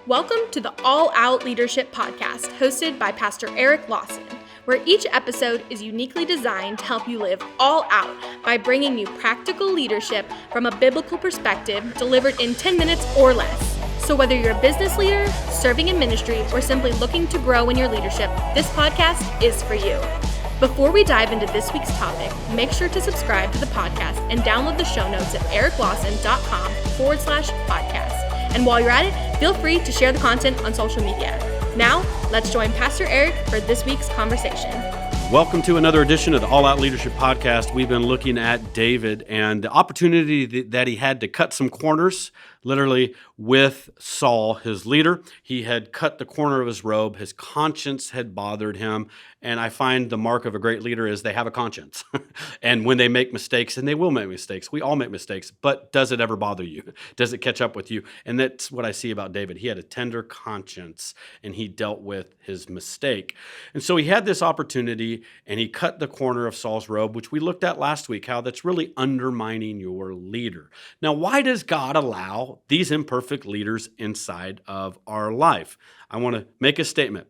Welcome to the All Out Leadership Podcast, hosted by Pastor Eric Lawson, where each episode is uniquely designed to help you live all out by bringing you practical leadership from a biblical perspective delivered in 10 minutes or less. So whether you're a business leader, serving in ministry, or simply looking to grow in your leadership, this podcast is for you. Before we dive into this week's topic, make sure to subscribe to the podcast and download the show notes at ericlawson.com/podcast. And while you're at it, feel free to share the content on social media. Now, let's join Pastor Eric for this week's conversation. Welcome to another edition of the All Out Leadership Podcast. We've been looking at David and the opportunity that he had to cut some corners, literally with Saul, his leader. He had cut the corner of his robe. His conscience had bothered him. And I find the mark of a great leader is they have a conscience. And when they make mistakes, and they will make mistakes, we all make mistakes, but does it ever bother you? Does it catch up with you? And that's what I see about David. He had a tender conscience, and he dealt with his mistake. And so he had this opportunity, and he cut the corner of Saul's robe, which we looked at last week, how that's really undermining your leader. Now, why does God allow these imperfect leaders inside of our life? I want to make a statement.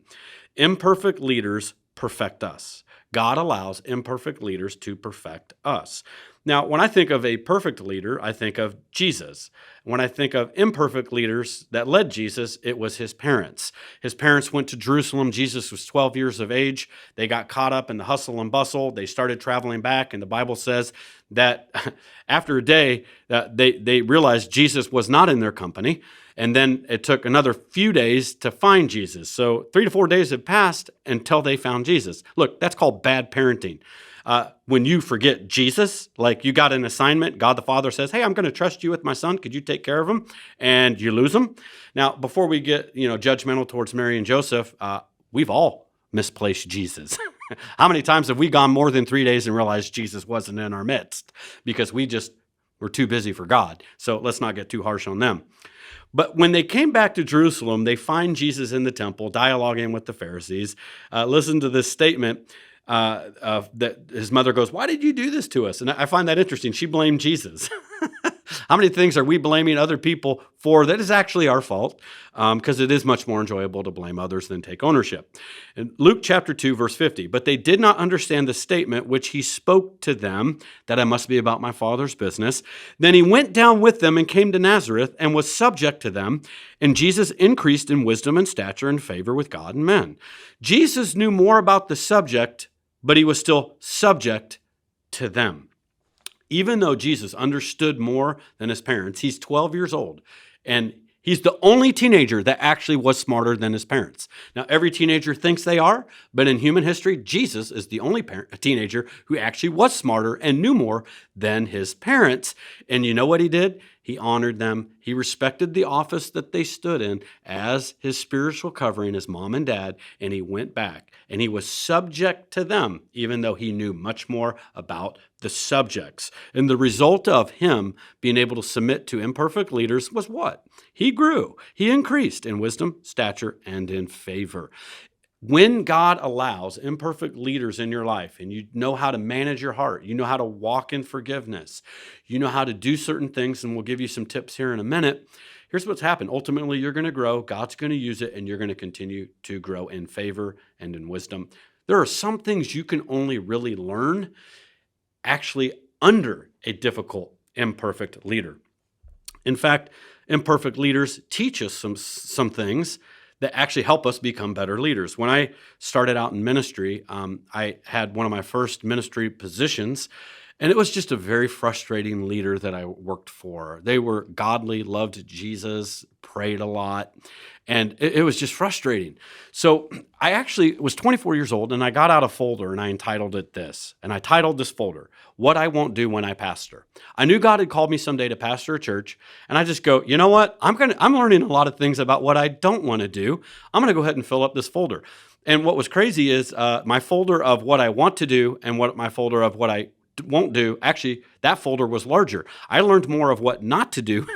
Imperfect leaders perfect us. God allows imperfect leaders to perfect us. Now, when I think of a perfect leader, I think of Jesus. When I think of imperfect leaders that led Jesus, it was his parents. His parents went to Jerusalem. Jesus was 12 years of age. They got caught up in the hustle and bustle. They started traveling back, and the Bible says that after a day, they realized Jesus was not in their company. And then it took another few days to find Jesus. So 3 to 4 days had passed until they found Jesus. Look, that's called bad parenting. When you forget Jesus, like you got an assignment, God the Father says, hey, I'm going to trust you with my son. Could you take care of him? And you lose him. Now, before we get judgmental towards Mary and Joseph, we've all misplaced Jesus. How many times have we gone more than 3 days and realized Jesus wasn't in our midst because we just were too busy for God? So let's not get too harsh on them. But when they came back to Jerusalem, they find Jesus in the temple, dialoguing with the Pharisees. Listen to this statement that his mother goes, why did you do this to us? And I find that interesting. She blamed Jesus. How many things are we blaming other people for that is actually our fault? Because it is much more enjoyable to blame others than take ownership. In Luke chapter 2, verse 50, but they did not understand the statement which he spoke to them, that I must be about my Father's business. Then he went down with them and came to Nazareth and was subject to them. And Jesus increased in wisdom and stature and favor with God and men. Jesus knew more about the subject, but he was still subject to them. Even though Jesus understood more than his parents, he's 12 years old, and he's the only teenager that actually was smarter than his parents. Now, every teenager thinks they are, but in human history, Jesus is the only teenager who actually was smarter and knew more than his parents. And you know what he did? He honored them. He respected the office that they stood in as his spiritual covering as mom and dad, and he went back. And he was subject to them, even though he knew much more about the subjects. And the result of him being able to submit to imperfect leaders was what? He grew. He increased in wisdom, stature, and in favor. When God allows imperfect leaders in your life and you know how to manage your heart, you know how to walk in forgiveness, you know how to do certain things, and we'll give you some tips here in a minute, here's what's happened. Ultimately, you're going to grow, God's going to use it, and you're going to continue to grow in favor and in wisdom. There are some things you can only really learn actually under a difficult, imperfect leader. In fact, imperfect leaders teach us some things that actually help us become better leaders. When I started out in ministry, I had one of my first ministry positions, and it was just a very frustrating leader that I worked for. They were godly, loved Jesus, prayed a lot, and it was just frustrating. So I actually was 24 years old, and I got out a folder, and I entitled it this. And I titled this folder, What I Won't Do When I Pastor. I knew God had called me someday to pastor a church, and I just go, you know what? I'm learning a lot of things about what I don't want to do. I'm going to go ahead and fill up this folder. And what was crazy is my folder of what I want to do and my folder of what I won't do, actually, that folder was larger. I learned more of what not to do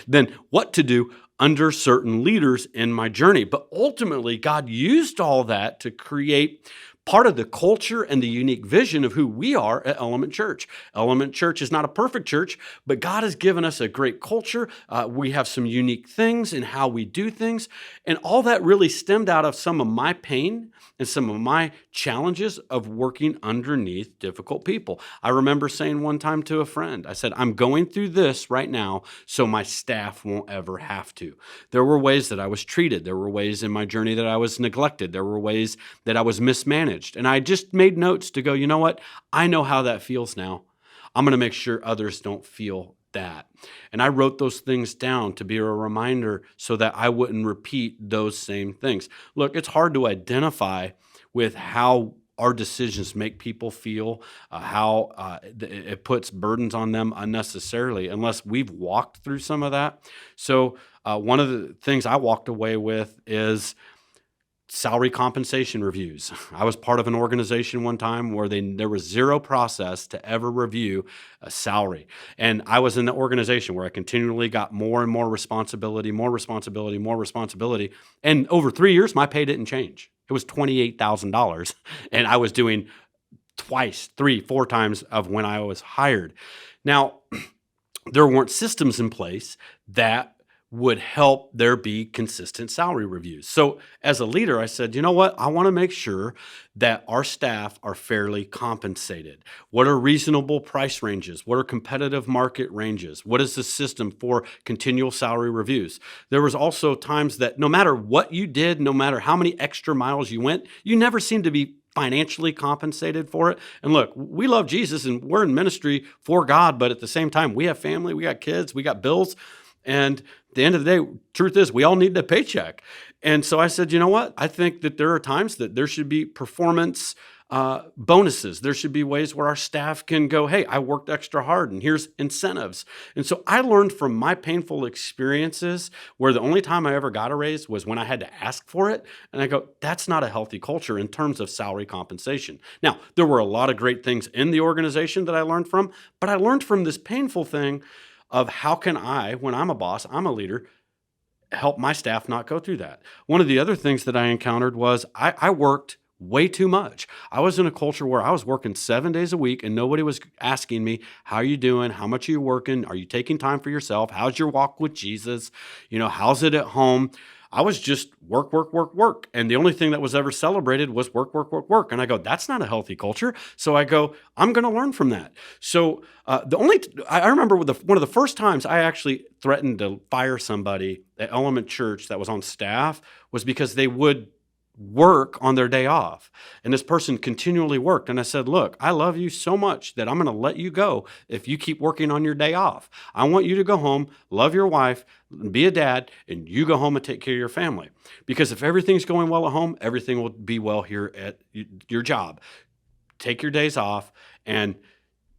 than what to do under certain leaders in my journey. But ultimately, God used all that to create part of the culture and the unique vision of who we are at Element Church. Element Church is not a perfect church, but God has given us a great culture. We have some unique things in how we do things. And all that really stemmed out of some of my pain and some of my challenges of working underneath difficult people. I remember saying one time to a friend, I said, I'm going through this right now so my staff won't ever have to. There were ways that I was treated. There were ways in my journey that I was neglected. There were ways that I was mismanaged. And I just made notes to go, you know what? I know how that feels now. I'm going to make sure others don't feel that. And I wrote those things down to be a reminder so that I wouldn't repeat those same things. Look, it's hard to identify with how our decisions make people feel, how it puts burdens on them unnecessarily, unless we've walked through some of that. So one of the things I walked away with is salary compensation reviews. I was part of an organization one time where there was zero process to ever review a salary. And I was in the organization where I continually got more and more responsibility, more responsibility, more responsibility. And over 3 years, my pay didn't change. It was $28,000. And I was doing twice, 3, 4 times of when I was hired. Now, there weren't systems in place that would help there be consistent salary reviews. So as a leader, I said, you know what? I want to make sure that our staff are fairly compensated. What are reasonable price ranges? What are competitive market ranges? What is the system for continual salary reviews? There was also times that no matter what you did, no matter how many extra miles you went, you never seemed to be financially compensated for it. And look, we love Jesus and we're in ministry for God, but at the same time, we have family, we got kids, we got bills. And at the end of the day, truth is, we all need a paycheck. And so I said, you know what? I think that there are times that there should be performance bonuses. There should be ways where our staff can go, hey, I worked extra hard and here's incentives. And so I learned from my painful experiences where the only time I ever got a raise was when I had to ask for it. And I go, that's not a healthy culture in terms of salary compensation. Now, there were a lot of great things in the organization that I learned from, but I learned from this painful thing of how can I, when I'm a boss, I'm a leader, help my staff not go through that. One of the other things that I encountered was I worked way too much. I was in a culture where I was working 7 days a week and nobody was asking me, how are you doing? How much are you working? Are you taking time for yourself? How's your walk with Jesus? How's it at home? I was just work, work, work, work. And the only thing that was ever celebrated was work, work, work, work. And I go, that's not a healthy culture. So I go, I'm going to learn from that. So I remember one of the first times I actually threatened to fire somebody at Element Church that was on staff was because they would work on their day off. And this person continually worked. And I said, look, I love you so much that I'm going to let you go if you keep working on your day off. I want you to go home, love your wife, be a dad, and you go home and take care of your family. Because if everything's going well at home, everything will be well here at your job. Take your days off and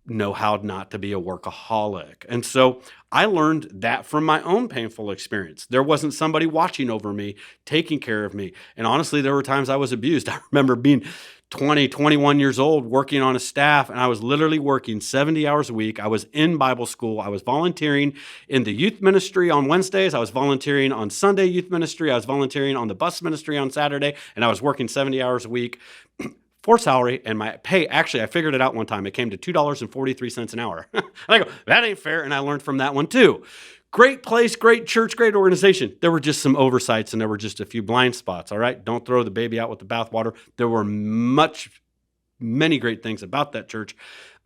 know how not to be a workaholic. And so I learned that from my own painful experience. There wasn't somebody watching over me, taking care of me. And honestly, there were times I was abused. I remember being 20, 21 years old, working on a staff, and I was literally working 70 hours a week. I was in Bible school. I was volunteering in the youth ministry on Wednesdays. I was volunteering on Sunday youth ministry. I was volunteering on the bus ministry on Saturday, and I was working 70 hours a week for salary, and my pay, actually, I figured it out one time. It came to $2.43 an hour. And I go, that ain't fair, and I learned from that one too. Great place, great church, great organization. There were just some oversights, and there were just a few blind spots, all right? Don't throw the baby out with the bathwater. There were many great things about that church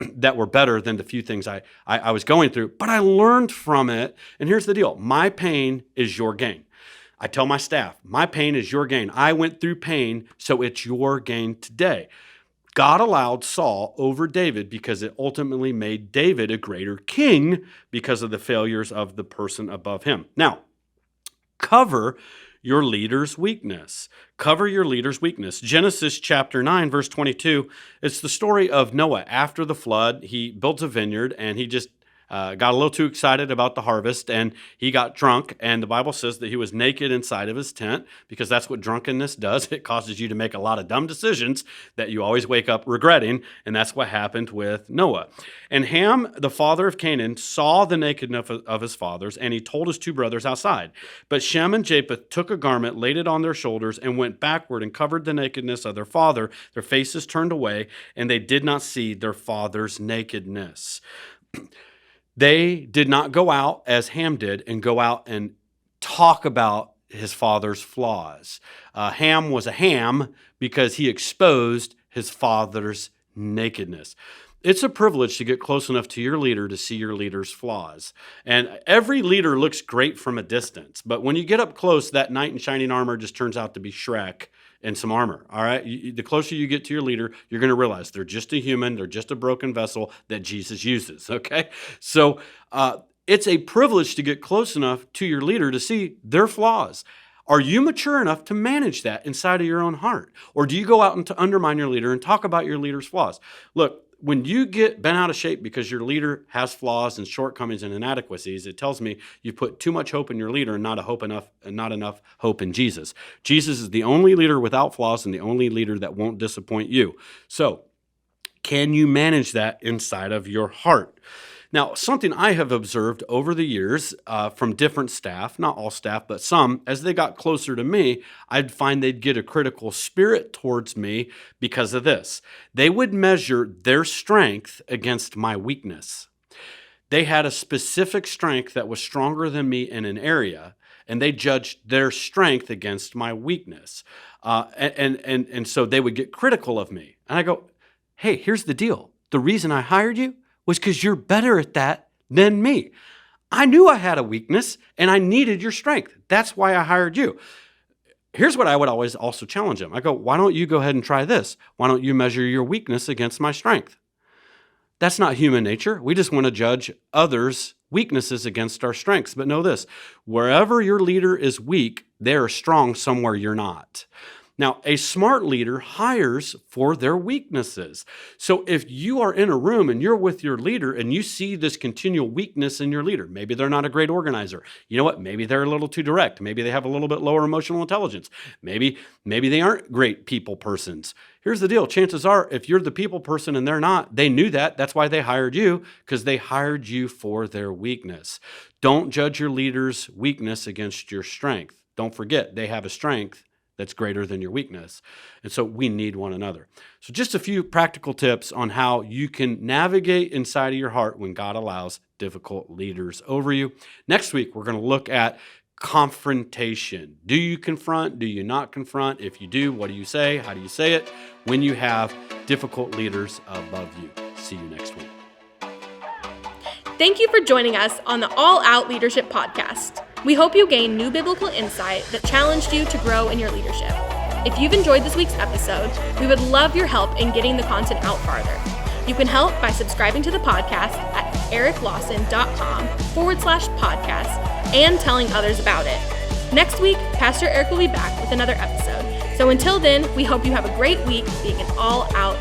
that were better than the few things I was going through, but I learned from it, and here's the deal. My pain is your gain. I tell my staff, my pain is your gain. I went through pain, so it's your gain today. God allowed Saul over David because it ultimately made David a greater king because of the failures of the person above him. Now, cover your leader's weakness. Cover your leader's weakness. Genesis chapter 9, verse 22, it's the story of Noah. After the flood, he built a vineyard and he just got a little too excited about the harvest, and he got drunk, and the Bible says that he was naked inside of his tent, because that's what drunkenness does. It causes you to make a lot of dumb decisions that you always wake up regretting, and that's what happened with Noah. And Ham, the father of Canaan, saw the nakedness of his fathers, and he told his two brothers outside. But Shem and Japheth took a garment, laid it on their shoulders, and went backward and covered the nakedness of their father. Their faces turned away, and they did not see their father's nakedness. They did not go out as Ham did and go out and talk about his father's flaws. Ham was a ham because he exposed his father's nakedness. It's a privilege to get close enough to your leader to see your leader's flaws. And every leader looks great from a distance, but when you get up close, that knight in shining armor just turns out to be Shrek and some armor, all right? The closer you get to your leader, you're going to realize they're just a human, they're just a broken vessel that Jesus uses, okay? So it's a privilege to get close enough to your leader to see their flaws. Are you mature enough to manage that inside of your own heart? Or do you go out and to undermine your leader and talk about your leader's flaws? Look, when you get bent out of shape because your leader has flaws and shortcomings and inadequacies, it tells me you put too much hope in your leader and not enough hope in Jesus. Jesus is the only leader without flaws and the only leader that won't disappoint you. So, can you manage that inside of your heart? Now, something I have observed over the years from different staff, not all staff, but some, as they got closer to me, I'd find they'd get a critical spirit towards me because of this. They would measure their strength against my weakness. They had a specific strength that was stronger than me in an area, and they judged their strength against my weakness. And so they would get critical of me. And I go, hey, here's the deal. The reason I hired you was because you're better at that than me. I knew I had a weakness and I needed your strength. That's why I hired you. Here's what I would always also challenge them. I go, why don't you go ahead and try this? Why don't you measure your weakness against my strength? That's not human nature. We just want to judge others' weaknesses against our strengths. But know this, wherever your leader is weak, they are strong somewhere you're not. Now, a smart leader hires for their weaknesses. So if you are in a room and you're with your leader and you see this continual weakness in your leader, maybe they're not a great organizer. You know what? Maybe they're a little too direct. Maybe they have a little bit lower emotional intelligence. Maybe they aren't great people persons. Here's the deal. Chances are, if you're the people person and they're not, they knew that. That's why they hired you, because they hired you for their weakness. Don't judge your leader's weakness against your strength. Don't forget, they have a strength that's greater than your weakness. And so we need one another. So just a few practical tips on how you can navigate inside of your heart when God allows difficult leaders over you. Next week, we're going to look at confrontation. Do you confront? Do you not confront? If you do, what do you say? How do you say it when you have difficult leaders above you? See you next week. Thank you for joining us on the All Out Leadership Podcast. We hope you gained new biblical insight that challenged you to grow in your leadership. If you've enjoyed this week's episode, we would love your help in getting the content out farther. You can help by subscribing to the podcast at ericlawson.com/podcast and telling others about it. Next week, Pastor Eric will be back with another episode. So until then, we hope you have a great week being an all-out